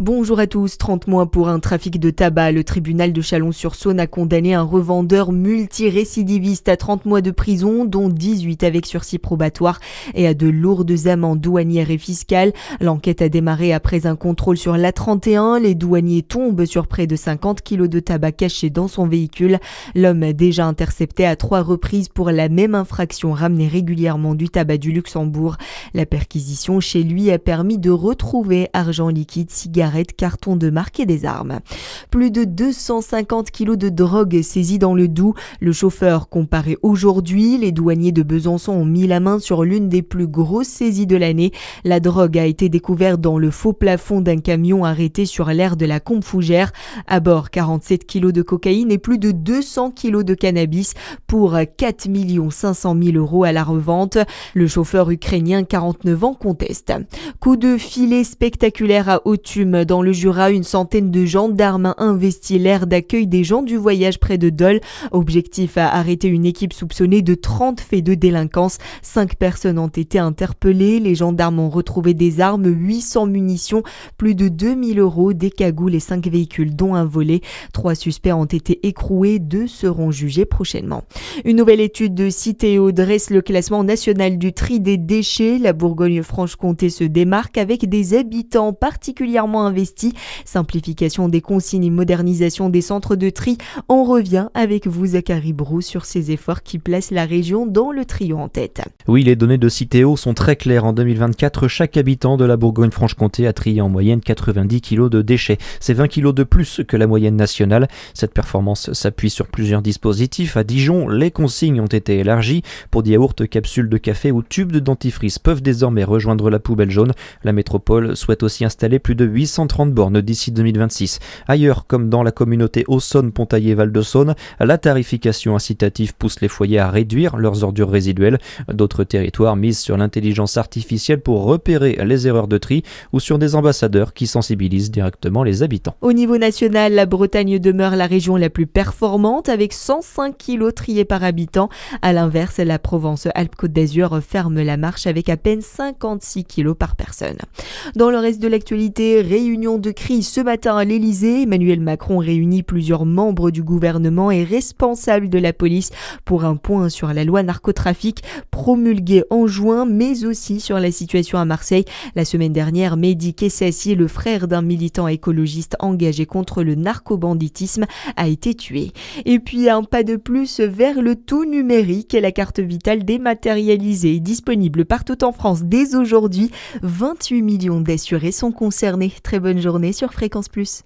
Bonjour à tous, 30 mois pour un trafic de tabac. Le tribunal de Chalon-sur-Saône a condamné un revendeur multirécidiviste à 30 mois de prison, dont 18 avec sursis probatoire et à de lourdes amendes douanières et fiscales. L'enquête a démarré après un contrôle sur l'A31. Les douaniers tombent sur près de 50 kilos de tabac caché dans son véhicule. L'homme, déjà intercepté à 3 reprises pour la même infraction, ramenait régulièrement du tabac du Luxembourg. La perquisition chez lui a permis de retrouver argent liquide, cigarettes, cartons de marque et des armes. Plus de 250 kilos de drogue saisis dans le Doubs. Le chauffeur comparé aujourd'hui. Les douaniers de Besançon ont mis la main sur l'une des plus grosses saisies de l'année. La drogue a été découverte dans le faux plafond d'un camion arrêté sur l'aire de la Combe-Fougère. À bord, 47 kilos de cocaïne et plus de 200 kilos de cannabis pour 4 500 000 € à la revente. Le chauffeur ukrainien, 49 ans, conteste. Coup de filet spectaculaire à Authume. Dans le Jura, une centaine de gendarmes a investi l'aire d'accueil des gens du voyage près de Dole. Objectif à arrêter une équipe soupçonnée de 30 faits de délinquance. 5 personnes ont été interpellées. Les gendarmes ont retrouvé des armes, 800 munitions, plus de 2 000 €, des cagoules et 5 véhicules dont un volé. 3 suspects ont été écroués, 2 seront jugés prochainement. Une nouvelle étude de Citeo dresse le classement national du tri des déchets. La Bourgogne-Franche-Comté se démarque avec des habitants particulièrement investis. Simplification des consignes et modernisation des centres de tri. On revient avec vous, Zachary Brou, sur ces efforts qui placent la région dans le trio en tête. Oui, les données de Citeo sont très claires. En 2024, chaque habitant de la Bourgogne-Franche-Comté a trié en moyenne 90 kg de déchets. C'est 20 kg de plus que la moyenne nationale. Cette performance s'appuie sur plusieurs dispositifs. À Dijon, les consignes ont été élargies. Pour des yaourts, capsules de café ou tubes de dentifrice peuvent désormais rejoindre la poubelle jaune. La métropole souhaite aussi installer plus de 830 bornes d'ici 2026. Ailleurs, comme dans la communauté Auxonne-Pontaillé-Val-de-Saône, la tarification incitative pousse les foyers à réduire leurs ordures résiduelles. D'autres territoires misent sur l'intelligence artificielle pour repérer les erreurs de tri ou sur des ambassadeurs qui sensibilisent directement les habitants. Au niveau national, la Bretagne demeure la région la plus performante avec 105 kilos triés par habitant. À l'inverse, la Provence-Alpes-Côte d'Azur ferme la marche avec à peine 56 kilos par personne. Dans le reste de l'actualité, réunion de crise ce matin à l'Elysée. Emmanuel Macron réunit plusieurs membres du gouvernement et responsables de la police pour un point sur la loi narcotrafic promulguée en juin, mais aussi sur la situation à Marseille. La semaine dernière, Mehdi Kessassi, le frère d'un militant écologiste engagé contre le narcobanditisme, a été tué. Et puis un pas de plus vers le tout numérique. La carte vitale dématérialisée est disponible partout en France dès aujourd'hui. 28 millions d'assurés sont concernés. Très bonne journée sur Fréquence Plus.